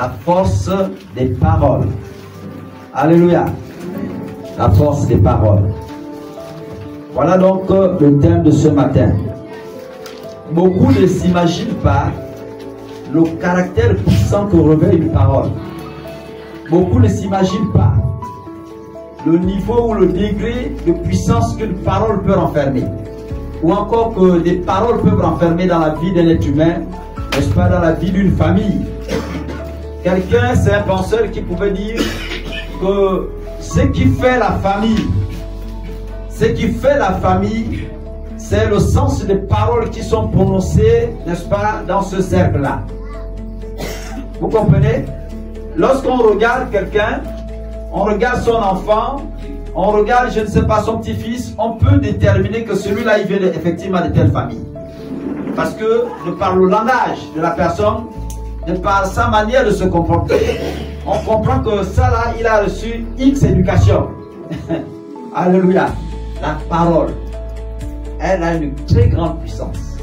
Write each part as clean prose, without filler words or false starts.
la force des paroles. Alléluia. La force des paroles. Voilà donc le thème de ce matin. Beaucoup ne s'imaginent pas le caractère puissant que revêt une parole. Beaucoup ne s'imaginent pas le niveau ou le degré de puissance qu'une parole peut renfermer. Ou encore que des paroles peuvent renfermer dans la vie d'un être humain, n'est-ce pas, dans la vie d'une famille. Quelqu'un, c'est un penseur qui pouvait dire que ce qui fait la famille, c'est le sens des paroles qui sont prononcées, n'est-ce pas, dans ce cercle-là. Vous comprenez? Lorsqu'on regarde quelqu'un, on regarde son enfant, on regarde, je ne sais pas, son petit-fils, on peut déterminer que celui-là, il vient effectivement de telle famille. Parce que, de par le langage de la personne, de par sa manière de se comporter, on comprend que ça là, il a reçu X éducation. Alléluia. La parole, elle a une très grande puissance.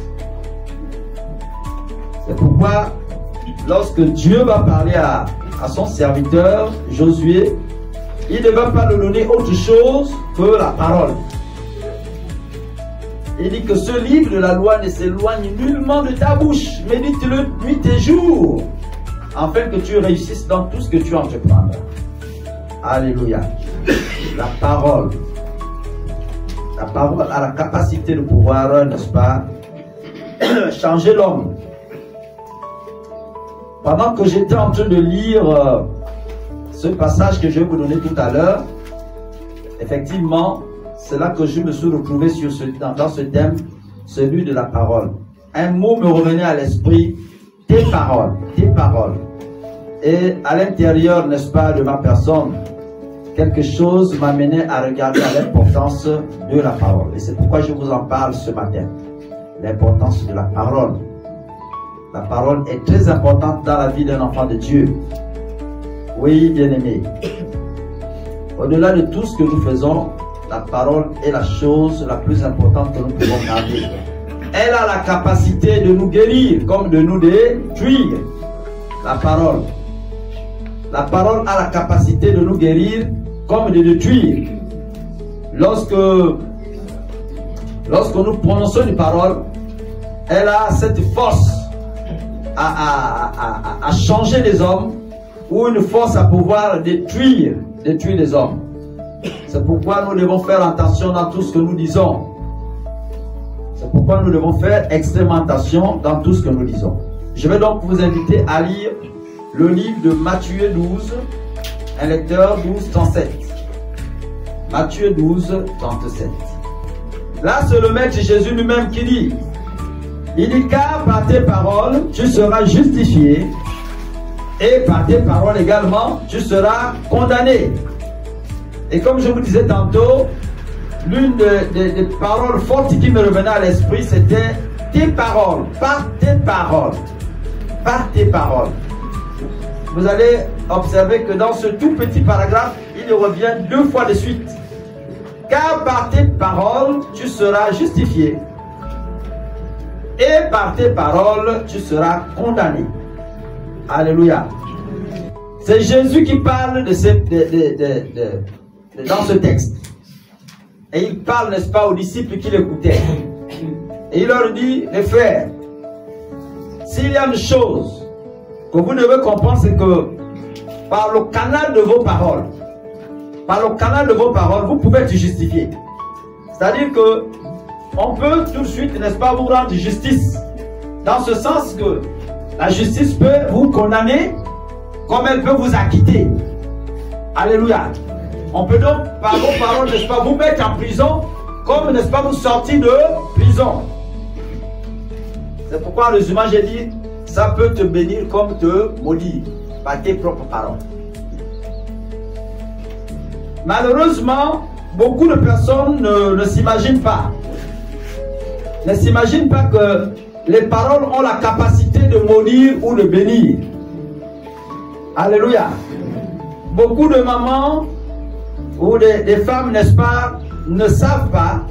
C'est pourquoi, lorsque Dieu va parler à son serviteur, Josué, il ne va pas lui donner autre chose que la parole. Il dit que ce livre de la loi ne s'éloigne nullement de ta bouche. Médite-le nuit et jour, afin que tu réussisses dans tout ce que tu entreprendras. Alléluia. La parole. La parole a la capacité de pouvoir, n'est-ce pas, changer l'homme. Pendant que j'étais en train de lire ce passage que je vais vous donner tout à l'heure, effectivement, c'est là que je me suis retrouvé dans ce thème, celui de la parole. Un mot me revenait à l'esprit, tes paroles, tes paroles. Et à l'intérieur, n'est-ce pas, de ma personne, quelque chose m'amenait à regarder à l'importance de la parole. Et c'est pourquoi je vous en parle ce matin. L'importance de la parole. La parole est très importante dans la vie d'un enfant de Dieu. Oui, bien-aimé. Au-delà de tout ce que nous faisons, la parole est la chose la plus importante que nous pouvons garder. Elle a la capacité de nous guérir comme de nous détruire. La parole. La parole a la capacité de nous guérir comme de détruire. Lorsque nous prononçons une parole, elle a cette force à changer les hommes, ou une force à pouvoir détruire les hommes. C'est pourquoi nous devons faire attention dans tout ce que nous disons. C'est pourquoi nous devons faire extrêmement attention dans tout ce que nous disons. Je vais donc vous inviter à lire le livre de Matthieu 12, un lecteur 12, 37. Matthieu 12, 37. Là, c'est le Maître Jésus lui-même qui dit, il dit, car par tes paroles, tu seras justifié, et par tes paroles également, tu seras condamné. Et comme je vous disais tantôt, l'une des paroles fortes qui me revenait à l'esprit, c'était tes paroles, par tes paroles, par tes paroles. Vous allez observer que dans ce tout petit paragraphe, il revient 2 fois de suite. Car par tes paroles, tu seras justifié. Et par tes paroles, tu seras condamné. Alléluia. C'est Jésus qui parle dans ce texte. Et il parle, n'est-ce pas, aux disciples qui l'écoutaient. Et il leur dit, les frères, s'il y a une chose que vous devez comprendre, c'est que par le canal de vos paroles, vous pouvez être justifié. C'est-à-dire que on peut tout de suite, n'est-ce pas, vous rendre justice. Dans ce sens que la justice peut vous condamner comme elle peut vous acquitter. Alléluia. On peut donc, par vos paroles, n'est-ce pas, vous mettre en prison comme, n'est-ce pas, vous sortir de prison. C'est pourquoi, en résumant, j'ai dit, ça peut te bénir comme te maudire par tes propres paroles. Malheureusement, beaucoup de personnes ne s'imaginent pas. Ne s'imaginent pas que les paroles ont la capacité de maudire ou de bénir. Alléluia. Beaucoup de mamans ou des femmes, n'est-ce pas, ne savent pas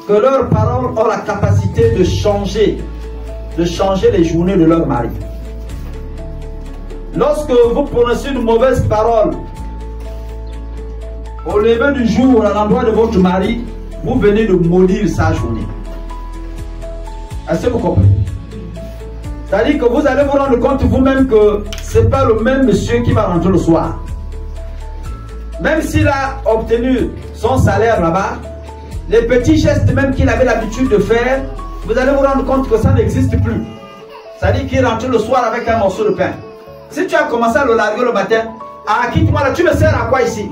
que leurs paroles ont la capacité de changer les journées de leur mari. Lorsque vous prononcez une mauvaise parole, au lever du jour, à l'endroit de votre mari, vous venez de maudire sa journée. Est-ce que vous comprenez? C'est-à-dire que vous allez vous rendre compte vous-même que ce n'est pas le même monsieur qui va rentrer le soir. Même s'il a obtenu son salaire là-bas, les petits gestes même qu'il avait l'habitude de faire, vous allez vous rendre compte que ça n'existe plus. C'est-à-dire qu'il rentre le soir avec un morceau de pain. Si tu as commencé à le larguer le matin, ah, quitte-moi là, tu me sers à quoi ici?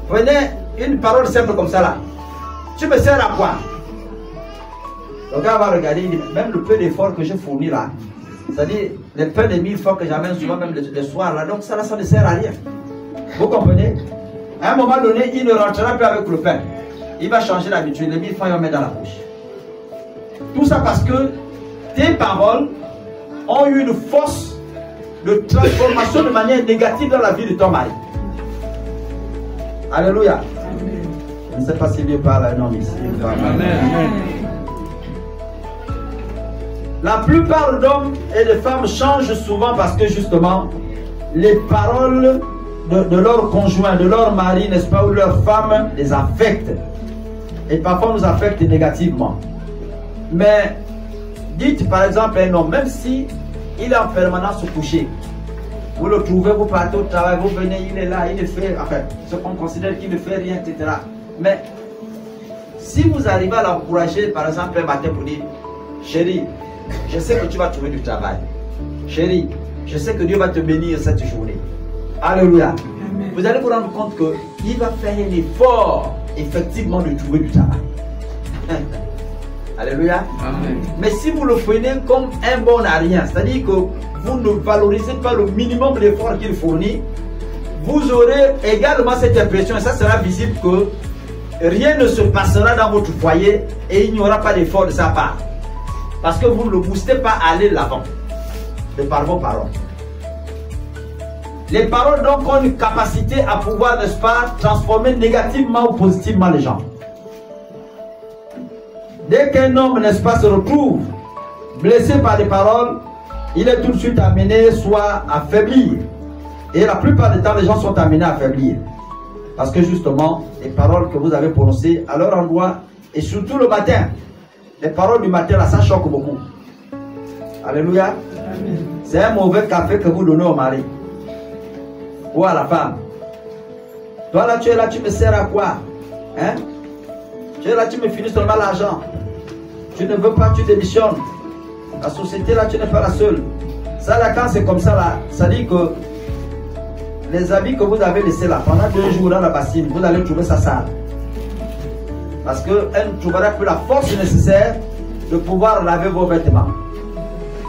Prenez une parole simple comme ça là. Tu me sers à quoi? Le gars va regarder, il dit, même le peu d'efforts que j'ai fourni là, c'est-à-dire les pains de 1000 fois que j'amène souvent même le soir là, donc ça là, ça ne sert à rien. Vous comprenez? À un moment donné, il ne rentrera plus avec le pain. Il va changer d'habitude, les 1000 fois il va mettre dans la bouche. Tout ça parce que tes paroles ont eu une force de transformation de manière négative dans la vie de ton mari. Alléluia. Je ne sais pas si Dieu parle à un homme ici. Amen. La plupart d'hommes et de femmes changent souvent parce que justement, les paroles de leur conjoint, de leur mari, n'est-ce pas, ou de leur femme, les affectent. Et parfois nous affectent négativement. Mais dites par exemple un homme, même si il est en permanence couché, vous le trouvez, vous partez au travail, vous venez, il est là, il fait, enfin, ce qu'on considère qu'il ne fait rien, etc. Mais si vous arrivez à l'encourager, par exemple, un matin pour dire, chérie, je sais que tu vas trouver du travail. Chérie, je sais que Dieu va te bénir cette journée. Alléluia. Amen. Vous allez vous rendre compte qu'il va faire un effort, effectivement, de trouver du travail. Alléluia. Amen. Mais si vous le prenez comme un bon à rien, c'est-à-dire que vous ne valorisez pas le minimum d'effort qu'il fournit, vous aurez également cette impression, et ça sera visible, que rien ne se passera dans votre foyer et il n'y aura pas d'effort de sa part. Parce que vous ne le boostez pas à aller l'avant de par vos paroles. Les paroles donc ont une capacité à pouvoir, n'est-ce pas, transformer négativement ou positivement les gens. Dès qu'un homme, n'est-ce pas, se retrouve blessé par des paroles, il est tout de suite amené soit à faiblir. Et la plupart du temps, les gens sont amenés à faiblir. Parce que justement, les paroles que vous avez prononcées à leur endroit, et surtout le matin, les paroles du matin, là, ça choque beaucoup. Alléluia. C'est un mauvais café que vous donnez au mari. Ou à la femme. Toi là, tu es là, tu me sers à quoi? Hein? Tu es là, tu me finis seulement l'argent. Tu ne veux pas, tu démissionnes. La société là, tu n'es pas la seule. Ça là, quand c'est comme ça là, ça dit que les habits que vous avez laissés là, pendant 2 jours dans la bassine, vous allez trouver ça sale. Parce qu'elle ne trouvera plus la force nécessaire de pouvoir laver vos vêtements.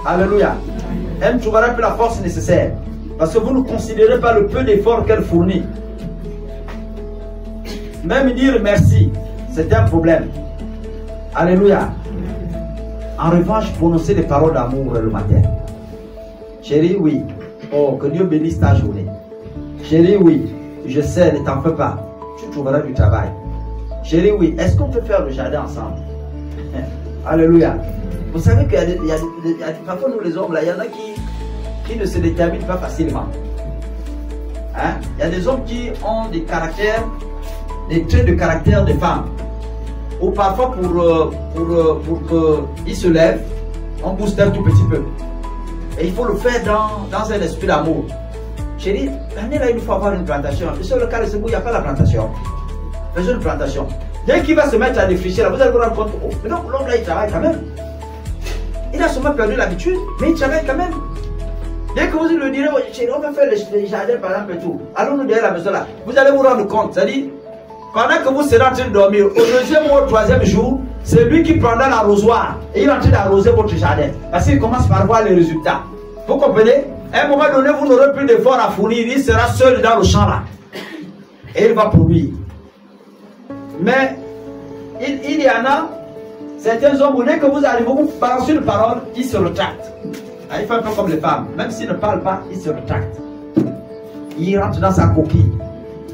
Alléluia. Elle ne trouvera plus la force nécessaire. Parce que vous ne considérez pas le peu d'efforts qu'elle fournit. Même dire merci, c'est un problème. Alléluia. En revanche, prononcer des paroles d'amour le matin. Chérie, oui. Oh, que Dieu bénisse ta journée. Chérie, oui. Je sais, ne t'en fais pas. Tu trouveras du travail. Chérie, oui. Est-ce qu'on peut faire le jardin ensemble? Alléluia. Vous savez qu'il y a parfois nous les hommes, là, il y en a qui ne se déterminent pas facilement. Hein? Il y a des hommes qui ont des caractères, des traits de caractère de femmes. Ou parfois pour qu'ils se lèvent, on booste un tout petit peu. Et il faut le faire dans un esprit d'amour. Chérie, l'année là, il faut avoir une plantation. Et sur le cas de ce bout, il n'y a pas la plantation. Faisons une plantation. Dès qu'il va se mettre à réfléchir, là, vous allez vous rendre compte, oh, mais donc l'homme là, il travaille quand même. Il a sûrement perdu l'habitude, mais il travaille quand même. Dès que vous lui direz, oh, chérie, on va faire les jardins par exemple et tout, allons-nous derrière la maison là, vous allez vous rendre compte. C'est-à-dire, pendant que vous serez en train de dormir, au 2e ou au 3e jour, c'est lui qui prendra l'arrosoir et il est en train d'arroser votre jardin. Parce qu'il commence par voir les résultats. Vous comprenez? À un moment donné, vous n'aurez plus d'efforts à fournir, il sera seul dans le champ là. Et il va produire. Mais, il y en a, certains hommes, dès que vous arrivez, vous balancez une parole, ils se rétractent. Il fait un peu comme les femmes. Même s'il ne parle pas, il se rétracte. Il rentre dans sa coquille.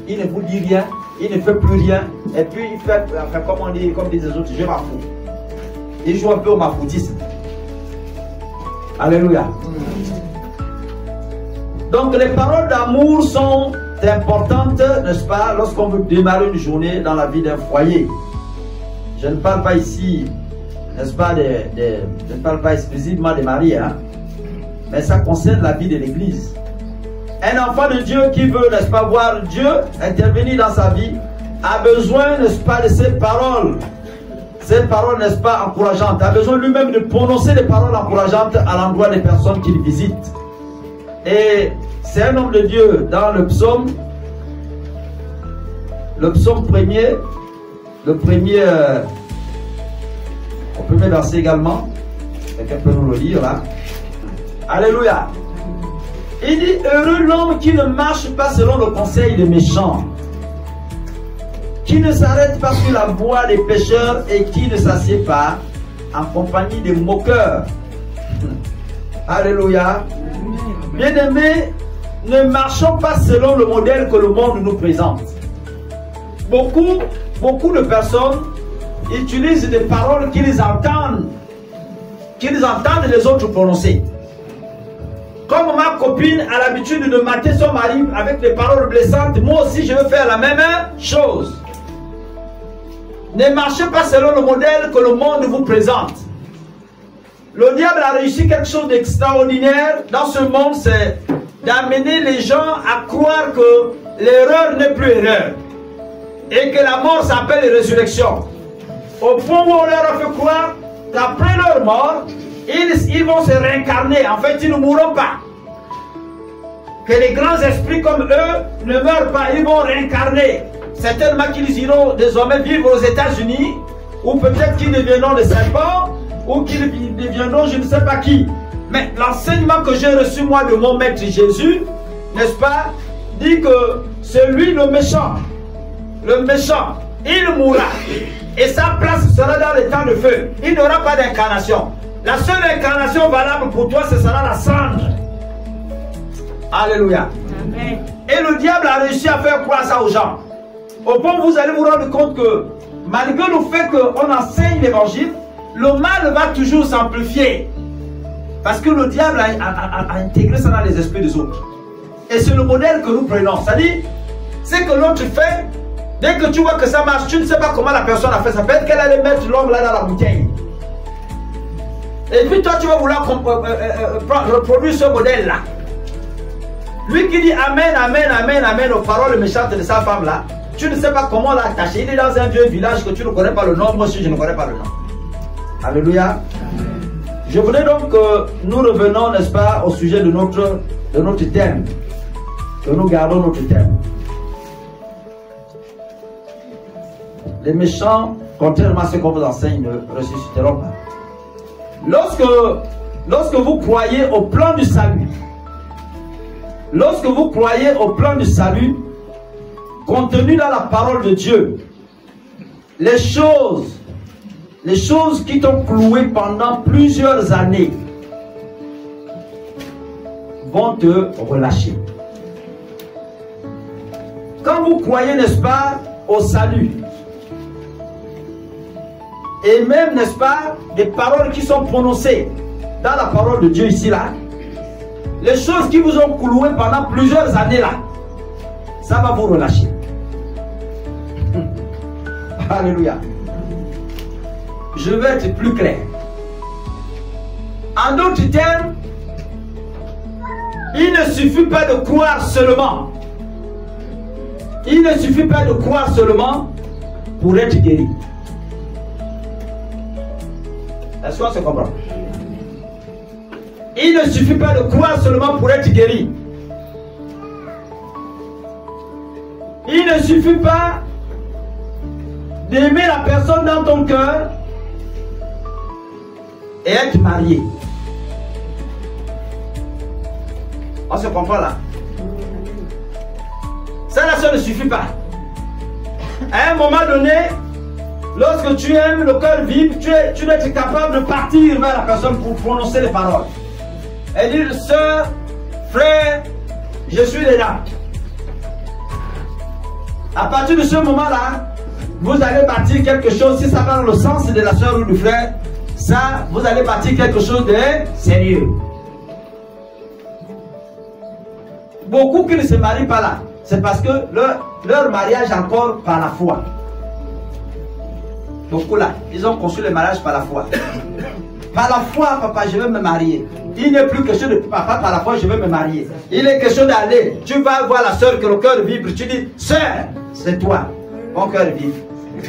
Il ne vous dit rien, il ne fait plus rien. Et puis il fait, enfin, comme on dit, comme disent les autres, je m'en fous. Il joue un peu au mafoutisme. Alléluia. Donc les paroles d'amour sont importantes, n'est-ce pas, lorsqu'on veut démarrer une journée dans la vie d'un foyer. Je ne parle pas ici, n'est-ce pas, je ne parle pas exclusivement des maris, hein, mais ça concerne la vie de l'Église. Un enfant de Dieu qui veut, n'est-ce pas, voir Dieu intervenir dans sa vie, a besoin, n'est-ce pas, de ces paroles, n'est-ce pas, encourageantes, a besoin lui-même de prononcer des paroles encourageantes à l'endroit des personnes qu'il visite. Et c'est un homme de Dieu dans le psaume premier, le premier verset également. Quelqu'un peut nous le lire là. Alléluia. Il dit, heureux l'homme qui ne marche pas selon le conseil des méchants, qui ne s'arrête pas sur la voie des pécheurs et qui ne s'assied pas en compagnie des moqueurs. Alléluia. Bien-aimés, ne marchons pas selon le modèle que le monde nous présente. Beaucoup de personnes utilisent des paroles qu'ils entendent les autres prononcer. Comme ma copine a l'habitude de mater son mari avec des paroles blessantes, moi aussi je veux faire la même chose. Ne marchez pas selon le modèle que le monde vous présente. Le diable a réussi quelque chose d'extraordinaire dans ce monde, c'est d'amener les gens à croire que l'erreur n'est plus erreur et que la mort s'appelle résurrection. Au point où on leur a fait croire qu'après leur mort, ils vont se réincarner. En fait, ils ne mourront pas. Que les grands esprits comme eux ne meurent pas, ils vont réincarner. Certainement qu'ils iront désormais vivre aux États-Unis, ou peut-être qu'ils deviendront des serpents, ou qu'ils deviendront je ne sais pas qui. Mais l'enseignement que j'ai reçu moi de mon maître Jésus, n'est-ce pas, dit que c'est lui le méchant, il mourra. Et sa place sera dans les temps de feu. Il n'aura pas d'incarnation. La seule incarnation valable pour toi, ce sera la cendre. Alléluia. Amen. Et le diable a réussi à faire croire ça aux gens. Au point où vous allez vous rendre compte que malgré le fait qu'on enseigne l'évangile, le mal va toujours s'amplifier. Parce que le diable a intégré ça dans les esprits des autres. Et c'est le modèle que nous prenons. C'est-à-dire, c'est que l'autre fait, dès que tu vois que ça marche, tu ne sais pas comment la personne a fait ça. Peut-être qu'elle allait mettre l'homme là dans la bouteille. Et puis toi, tu vas vouloir reproduire ce modèle-là. Lui qui dit Amen, Amen, Amen, Amen aux paroles méchantes de sa femme-là, tu ne sais pas comment l'attacher. Il est dans un vieux village que tu ne connais pas le nom. Moi aussi, je ne connais pas le nom. Alléluia. Je voudrais donc que nous revenons, n'est-ce pas, au sujet de notre thème. Que nous gardons notre thème. Les méchants, contrairement à ce qu'on vous enseigne, ne ressusciteront pas. Lorsque vous croyez au plan du salut, contenu dans la parole de Dieu, les choses qui t'ont cloué pendant plusieurs années vont te relâcher. Quand vous croyez, n'est-ce pas, au salut, et même, n'est-ce pas, des paroles qui sont prononcées dans la parole de Dieu ici, là, les choses qui vous ont cloué pendant plusieurs années, là, ça va vous relâcher. Alléluia. Je vais être plus clair. En d'autres termes, il ne suffit pas de croire seulement. Il ne suffit pas de croire seulement pour être guéri. Est-ce qu'on se comprend? Il ne suffit pas de croire seulement pour être guéri. Il ne suffit pas d'aimer la personne dans ton cœur et être marié. On se comprend là? Ça ne suffit pas. À un moment donné, lorsque tu aimes le cœur vif, tu dois être capable de partir vers la personne pour prononcer les paroles. Et dire, sœur, frère, je suis là. À partir de ce moment-là, vous allez bâtir quelque chose, si ça va dans le sens de la sœur ou du frère, ça, vous allez bâtir quelque chose de sérieux. beaucoup qui ne se marient pas là, c'est parce que leur mariage est encore par la foi. Beaucoup là, ils ont conçu le mariage par la foi. Par la foi, papa, je vais me marier. Il n'est plus question de papa, par la foi, je vais me marier. Il est question d'aller. Tu vas voir la soeur que le cœur vibre. Tu dis, sœur, c'est toi. Mon cœur vibre.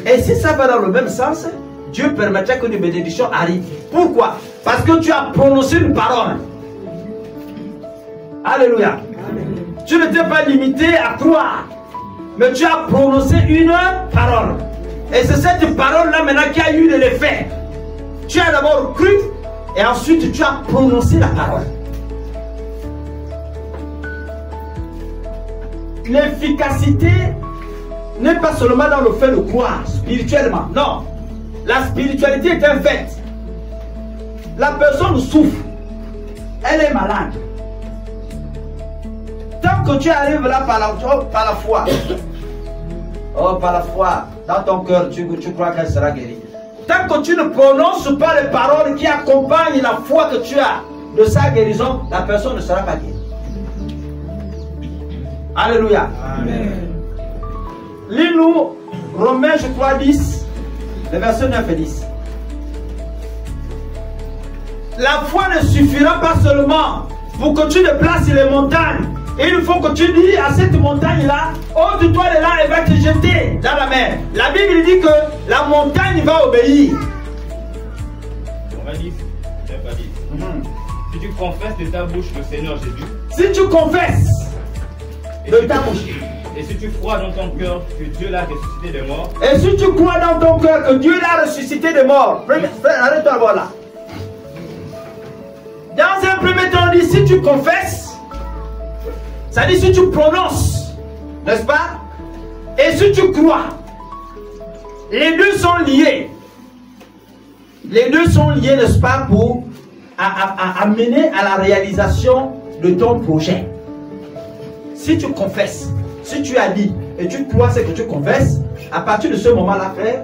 Et si ça va dans le même sens, Dieu permettra que des bénédictions arrivent. Pourquoi? Parce que tu as prononcé une parole. Alléluia. Amen. Tu ne t'es pas limité à croire, mais tu as prononcé une parole. Et c'est cette parole-là maintenant qui a eu de l'effet. Tu as d'abord cru et ensuite tu as prononcé la parole. L'efficacité n'est pas seulement dans le fait de croire spirituellement. Non. La spiritualité est un fait. La personne souffre. Elle est malade. Tant que tu arrives là par la foi. Oh, par la foi. Dans ton cœur, tu crois qu'elle sera guérie. Tant que tu ne prononces pas les paroles qui accompagnent la foi que tu as de sa guérison, la personne ne sera pas guérie. Alléluia. Amen. Lis-nous Romains, je crois, 10, les versets 9 et 10. La foi ne suffira pas seulement pour que tu déplaces les montagnes. Et il faut que tu dis à cette montagne-là, ôte-toi de là et va te jeter dans la mer. La Bible dit que la montagne va obéir. Romains 10, 9 à 10. Si tu confesses de ta bouche le Seigneur Jésus. Si tu confesses de ta bouche. Et si tu crois dans ton cœur que Dieu l'a ressuscité des morts. Et si tu crois dans ton cœur que Dieu l'a ressuscité des morts. Frère, arrête-toi voir là. Dans un premier temps, on dit si tu confesses. Ça dit si tu prononces, n'est-ce pas? Et si tu crois, les deux sont liés. Les deux sont liés, n'est-ce pas, pour amener à la réalisation de ton projet. Si tu confesses, si tu as dit et tu crois ce que tu confesses, à partir de ce moment-là, frère,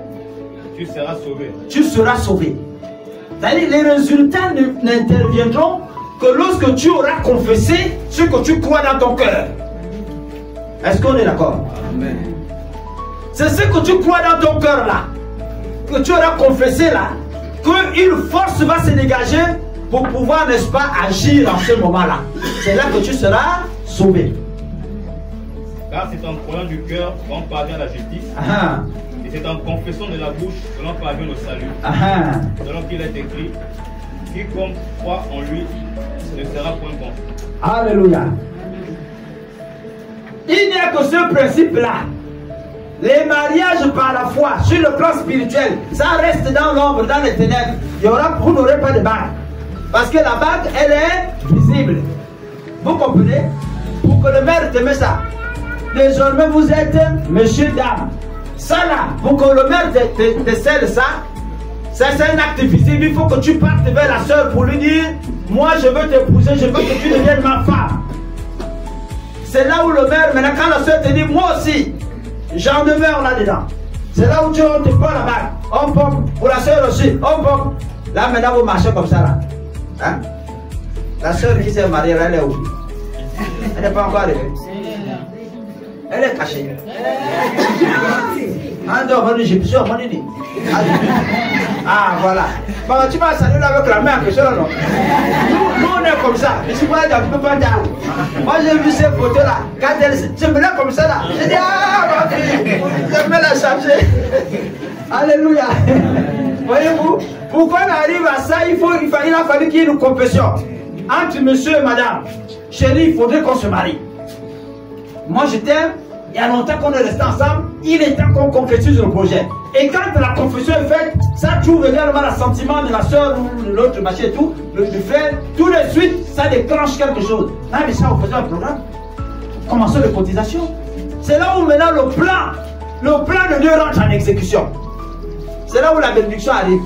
tu seras sauvé. Tu seras sauvé. C'est-à-dire les résultats n'interviendront que lorsque tu auras confessé ce que tu crois dans ton cœur. Est-ce qu'on est d'accord? Amen. C'est ce que tu crois dans ton cœur là, que tu auras confessé là, qu'une force va se dégager pour pouvoir, n'est-ce pas, agir en ce moment-là. C'est là que tu seras sauvé. Car c'est en croyant du cœur qu'on parvient à la justice. Et c'est en confessant de la bouche que l'on parvient au salut. Selon qu'il est écrit, quiconque croit en lui ne sera point confus. Alléluia. Il n'y a que ce principe-là. Les mariages par la foi, sur le plan spirituel, ça reste dans l'ombre, dans les ténèbres. Vous n'aurez pas de bague. Parce que la bague, elle est visible. Vous comprenez? Pour que le maire te mette ça. Désormais, vous êtes monsieur, dame. Ça là, pour que le maire te scelle ça, c'est un acte visible. Il faut que tu partes vers la soeur pour lui dire, moi je veux t'épouser, je veux que tu deviennes ma femme. C'est là où le maire, maintenant quand la soeur te dit, moi aussi, j'en demeure là-dedans. C'est là où tu te prends la bague. On pompe, pour la soeur aussi, on pompe. Là maintenant vous marchez comme ça là. Hein? La soeur qui s'est mariée, elle est où? Elle n'est pas encore arrivée. Elle est cachée. Ah voilà. Bon, tu vas saluer là avec la main que ça non. Nous on est comme ça. Je suis pas là, tu peux pas dire. Moi j'ai vu ces photos là. Quand elle se met là comme ça là. J'ai dit ah ma fille, je vais la charger. Alléluia. Voyez-vous, pourquoi on arrive à ça, il a fallu qu'il y ait une confession entre monsieur et madame. Chérie, il faudrait qu'on se marie. Moi je t'aime. Il y a longtemps qu'on est resté ensemble, il est temps qu'on concrétise le projet. Et quand la confession est faite, ça trouve également l'assentiment de la soeur ou de l'autre machin et tout, du frère, tout de suite, ça déclenche quelque chose. Ah mais ça, on faisait un programme. Commençons les cotisations. C'est là où maintenant le plan de Dieu rentre en exécution. C'est là où la bénédiction arrive.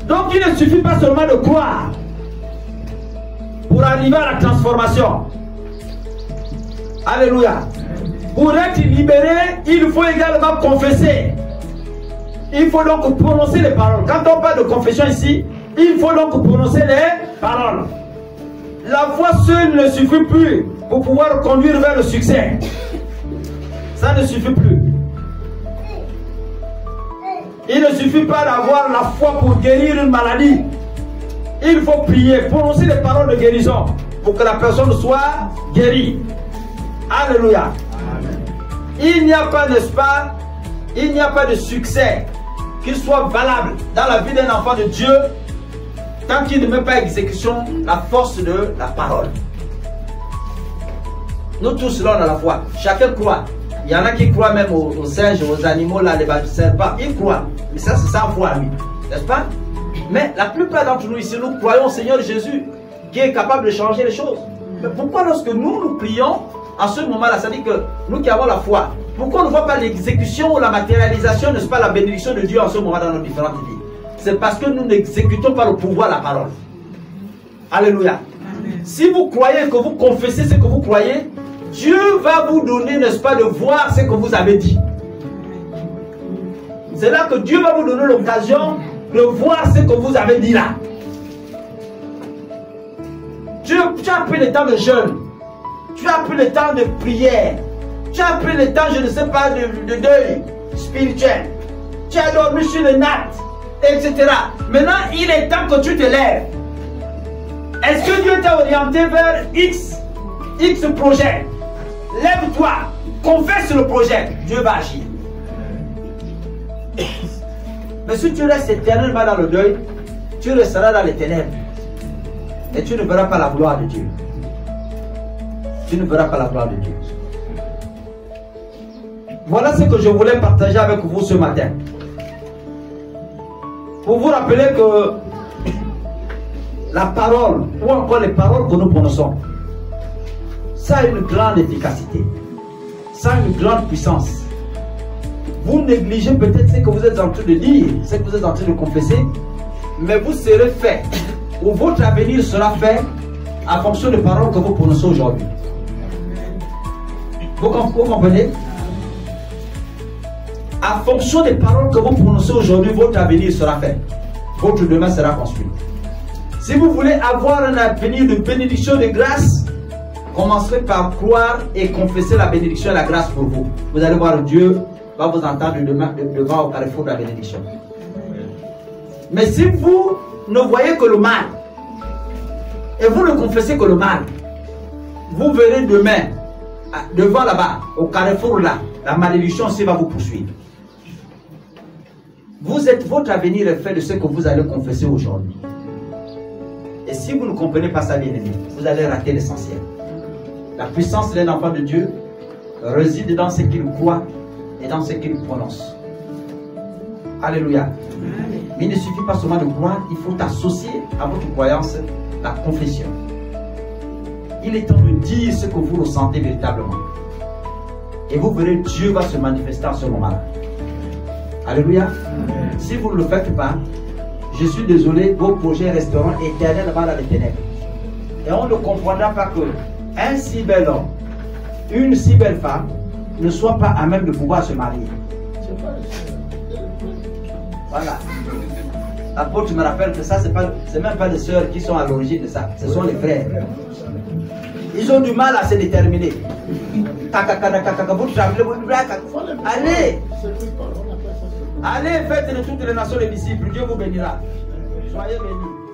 Donc il ne suffit pas seulement de croire pour arriver à la transformation. Alléluia. Pour être libéré, il faut également confesser. Il faut donc prononcer les paroles. Quand on parle de confession ici, il faut donc prononcer les paroles. La foi seule ne suffit plus pour pouvoir conduire vers le succès. Ça ne suffit plus. Il ne suffit pas d'avoir la foi pour guérir une maladie. Il faut prier, prononcer des paroles de guérison pour que la personne soit guérie. Alléluia. Amen. Il n'y a pas, n'est-ce pas, il n'y a pas de succès qui soit valable dans la vie d'un enfant de Dieu tant qu'il ne met pas à exécution la force de la parole. Nous tous là on a la foi. Chacun croit. Il y en a qui croient même aux singes, aux animaux, là, les serpents. Ils croient. Mais ça, c'est sans foi, lui. N'est-ce pas? Mais la plupart d'entre nous ici, nous croyons au Seigneur Jésus qui est capable de changer les choses. Mais pourquoi lorsque nous prions, à ce moment-là, ça dit que nous qui avons la foi, pourquoi on ne voit pas l'exécution ou la matérialisation, n'est-ce pas, la bénédiction de Dieu en ce moment dans nos différentes vies? C'est parce que nous n'exécutons pas le pouvoir de la parole. Alléluia. Amen. Si vous croyez que vous confessez ce que vous croyez, Dieu va vous donner, n'est-ce pas, de voir ce que vous avez dit. C'est là que Dieu va vous donner l'occasion de voir ce que vous avez dit là. Tu as pris le temps de jeûne. Tu as pris le temps de prière. Tu as pris le temps, je ne sais pas, de deuil spirituel. Tu as dormi sur le natte, etc. Maintenant, il est temps que tu te lèves. Est-ce que Dieu t'a orienté vers X projet? Lève-toi, confesse le projet, Dieu va agir. Mais si tu restes éternellement dans le deuil, tu resteras dans les ténèbres. Et tu ne verras pas la gloire de Dieu. Tu ne verras pas la gloire de Dieu. Voilà ce que je voulais partager avec vous ce matin. Pour vous rappeler que la parole, ou encore les paroles que nous prononçons, ça a une grande efficacité. Ça a une grande puissance. Vous négligez peut-être ce que vous êtes en train de dire, ce que vous êtes en train de confesser, mais vous serez fait, ou votre avenir sera fait en fonction des paroles que vous prononcez aujourd'hui. Vous comprenez? En fonction des paroles que vous prononcez aujourd'hui, votre avenir sera fait. Votre demain sera construit. Si vous voulez avoir un avenir de bénédiction et de grâce, commencerez par croire et confesser la bénédiction et la grâce pour vous. Vous allez voir, Dieu va vous entendre devant au carrefour de la bénédiction. Mais si vous ne voyez que le mal, et vous ne confessez que le mal, vous verrez demain, devant là-bas, au carrefour là, la malédiction aussi va vous poursuivre. Votre avenir est fait de ce que vous allez confesser aujourd'hui. Et si vous ne comprenez pas ça, bien aimé, vous allez rater l'essentiel. La puissance d'un enfant de Dieu réside dans ce qu'il croit et dans ce qu'il prononce. Alléluia. Mais il ne suffit pas seulement de croire, il faut associer à votre croyance la confession. Il est temps de dire ce que vous ressentez véritablement. Et vous verrez, Dieu va se manifester en ce moment-là. Alléluia. Si vous ne le faites pas, je suis désolé, vos projets resteront éternellement dans les ténèbres. Et on ne comprendra pas que un si bel homme, une si belle femme, ne soit pas à même de pouvoir se marier. Voilà. L'apôtre me rappelle que ça, c'est même pas les sœurs qui sont à l'origine de ça, ce sont les frères. Ils ont du mal à se déterminer. Allez! Allez, faites de toutes les nations les disciples, Dieu vous bénira. Soyez bénis.